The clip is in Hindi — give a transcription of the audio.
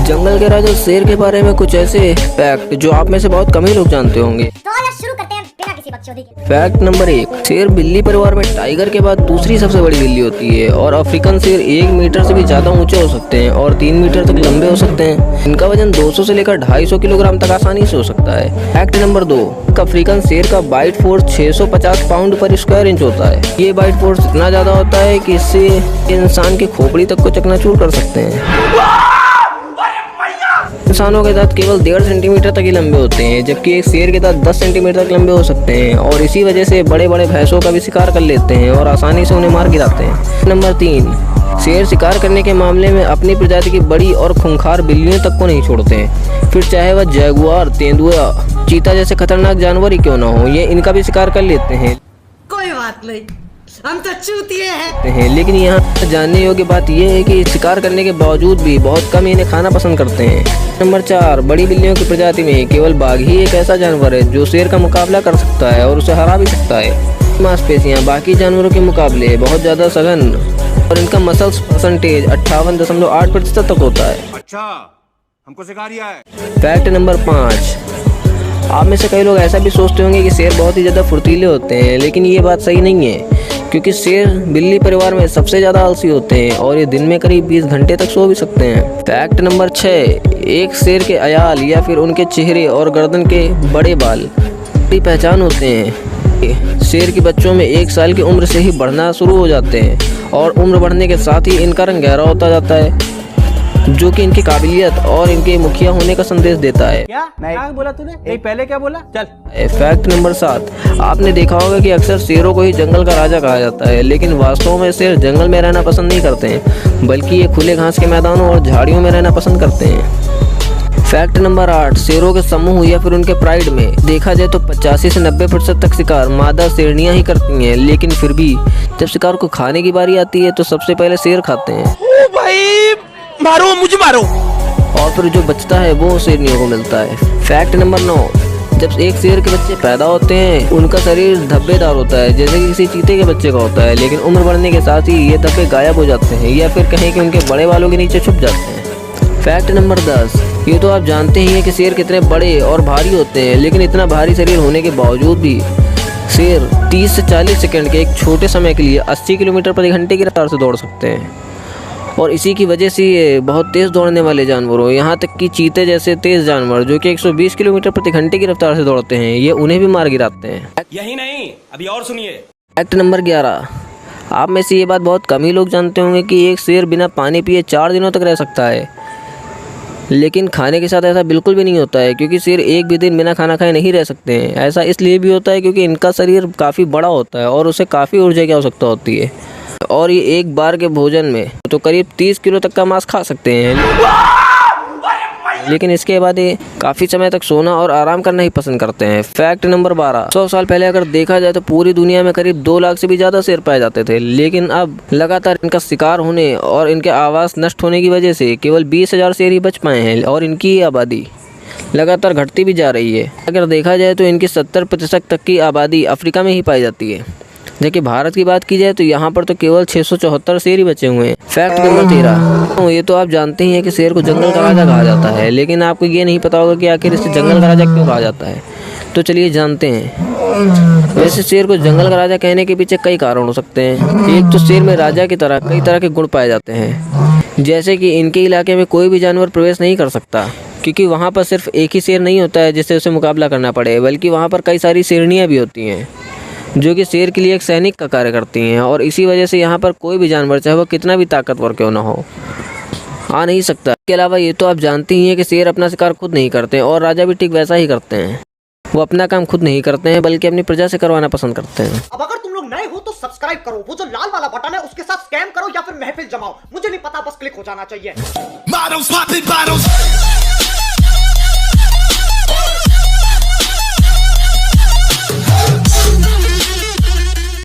जंगल के राजा शेर के बारे में कुछ ऐसे फैक्ट जो आप में से बहुत कम ही लोग जानते होंगे। तो आइए शुरू करते हैं बिना किसी बकचोदी के। फैक्ट नंबर 1, शेर बिल्ली परिवार में टाइगर के बाद दूसरी सबसे बड़ी बिल्ली होती है और अफ्रीकन शेर 1 मीटर से भी ज्यादा ऊंचे हो सकते हैं और 3 मीटर तक लंबे हो सकते हैं। इनका वजन 200 से लेकर 250 किलोग्राम तक आसानी से हो सकता है। फैक्ट नंबर 2, अफ्रीकन शेर का बाइट फोर्स 650 पाउंड पर स्क्वायर इंच होता है। ये बाइट फोर्स इतना ज्यादा होता है कि इससे इंसान की खोपड़ी तक को चकनाचूर कर सकते हैं। इंसानों के दांत केवल 1.5 सेंटीमीटर तक ही लंबे होते हैं, जबकि एक शेर के दांत 10 सेंटीमीटर तक लंबे हो सकते हैं और इसी वजह से बड़े बड़े भैंसों का भी शिकार कर लेते हैं और आसानी से उन्हें मार गिराते हैं। नंबर 3, शेर शिकार करने के मामले में अपनी प्रजाति की बड़ी और खूंखार बिल्लियों तक को नहीं छोड़ते हैं, फिर चाहे वह जैगुआर, तेंदुआ, चीता जैसे खतरनाक जानवर ही क्यों न हो, ये इनका भी शिकार कर लेते हैं। कोई बात नहीं, हम तो चूतिए हैं। लेकिन यहाँ जानने योग्य बात यह है कि शिकार करने के बावजूद भी बहुत कम इन्हें खाना पसंद करते हैं। नंबर 4, बड़ी बिल्लियों की प्रजाति में केवल बाघ ही एक ऐसा जानवर है जो शेर का मुकाबला कर सकता है और उसे हरा भी सकता है। मांसपेशियाँ बाकी जानवरों के मुकाबले बहुत ज्यादा सघन और इनका मसल्स परसेंटेज 58.8% तक होता है। अच्छा, हमको सिखा रिया है। फैक्ट नंबर 5, आप में से कई लोग ऐसा भी सोचते होंगे कि शेर बहुत ही ज्यादा फुर्तीले होते हैं, लेकिन ये बात सही नहीं है क्योंकि शेर बिल्ली परिवार में सबसे ज्यादा आलसी होते हैं और ये दिन में करीब 20 घंटे तक सो भी सकते हैं। फैक्ट नंबर 6, एक शेर के अयाल या फिर उनके चेहरे और गर्दन के बड़े बाल की पहचान होते हैं। शेर के बच्चों में 1 साल की उम्र से ही बढ़ना शुरू हो जाते हैं और उम्र बढ़ने के साथ ही इनका रंग गहरा होता जाता है, जो कि इनकी काबिलियत और इनके मुखिया होने का संदेश देता है। क्या बोला तूने? नहीं, पहले क्या बोला? चल। फैक्ट नंबर 7, आपने देखा होगा कि अक्सर शेरों को ही जंगल का राजा कहा जाता है, लेकिन वास्तव में शेर जंगल में रहना पसंद नहीं करते हैं, बल्कि ये खुले घास के मैदानों और झाड़ियों में रहना पसंद करते हैं। फैक्ट नंबर 8, शेरों के समूह या फिर उनके प्राइड में देखा जाए तो 85 से 90% तक शिकार मादा शेरनियां ही करती हैं, लेकिन फिर भी जब शिकार को खाने की बारी आती है तो सबसे पहले शेर खाते हैं। ओ भाई, मारो मुझे, मारो। और फिर जो बचता है वो शेरनियों को मिलता है। फैक्ट नंबर 9, जब एक शेर के बच्चे पैदा होते हैं उनका शरीर धब्बेदार होता है जैसे कि किसी चीते के बच्चे का होता है, लेकिन उम्र बढ़ने के साथ ही ये धब्बे गायब हो जाते हैं या फिर कहें कि उनके बड़े बालों के नीचे छुप जाते हैं। फैक्ट नंबर 10, ये तो आप जानते ही हैं कि शेर कितने बड़े और भारी होते हैं, लेकिन इतना भारी शरीर होने के बावजूद भी शेर 30 से 40 सेकंड के एक छोटे समय के लिए 80 किलोमीटर प्रति घंटे की रफ्तार से दौड़ सकते हैं और इसी की वजह से ये बहुत तेज दौड़ने वाले जानवर हो, यहाँ तक कि चीते जैसे तेज जानवर जो कि 120 किलोमीटर प्रति घंटे की रफ्तार से दौड़ते हैं, ये उन्हें भी मार गिराते हैं। यही नहीं, अभी और सुनिए। फैक्ट नंबर 11, आप में से ये बात बहुत कम ही लोग जानते होंगे कि एक शेर बिना पानी पिए 4 दिनों तक रह सकता है, लेकिन खाने के साथ ऐसा बिल्कुल भी नहीं होता है क्योंकि शेर एक भी दिन बिना खाना खाए नहीं रह सकते हैं। ऐसा इसलिए भी होता है क्योंकि इनका शरीर काफ़ी बड़ा होता है और उसे काफ़ी ऊर्जा की आवश्यकता होती है और ये एक बार के भोजन में तो करीब 30 किलो तक का मांस खा सकते हैं, लेकिन इसके बाद ये काफ़ी समय तक सोना और आराम करना ही पसंद करते हैं। फैक्ट नंबर 12, 100 साल पहले अगर देखा जाए तो पूरी दुनिया में करीब 2 लाख से भी ज़्यादा शेर पाए जाते थे, लेकिन अब लगातार इनका शिकार होने और इनके आवास नष्ट होने की वजह से केवल 20,000 शेर ही बच पाए हैं और इनकी आबादी लगातार घटती भी जा रही है। अगर देखा जाए तो इनकी 70% तक की आबादी अफ्रीका में ही पाई जाती है, जबकि भारत की बात की जाए तो यहाँ पर तो केवल 674 शेर ही बचे हुए हैं। फैक्ट नंबर 13, ये तो आप जानते ही हैं कि शेर को जंगल का राजा कहा जाता है, लेकिन आपको ये नहीं पता होगा कि आखिर इसे जंगल का राजा क्यों कहा जाता है, तो चलिए जानते हैं। वैसे शेर को जंगल का राजा कहने के पीछे कई कारण हो सकते हैं। एक तो शेर में राजा की तरह कई तरह के गुण पाए जाते हैं, जैसे कि इनके इलाके में कोई भी जानवर प्रवेश नहीं कर सकता क्योंकि वहाँ पर सिर्फ एक ही शेर नहीं होता है जिससे उसे मुकाबला करना पड़े, बल्कि वहाँ पर कई सारी शेरनियाँ भी होती हैं जो कि शेर के लिए एक सैनिक का कार्य करती हैं और इसी वजह से यहाँ पर कोई भी जानवर चाहे वो कितना भी ताकतवर क्यों ना हो आ नहीं सकता। इसके अलावा ये तो आप जानते ही हैं कि शेर अपना शिकार खुद नहीं करते और राजा भी ठीक वैसा ही करते हैं। वो अपना काम खुद नहीं करते हैं बल्कि अपनी प्रजा से करवाना पसंद करते हैं। अब अगर तुम लोग नए हो तो सब्सक्राइब करो, वो जो लाल वाला बटन है उसके साथ स्कैम करो या फिर महफिल जमाओ, मुझे नहीं पता, बस क्लिक हो जाना चाहिए।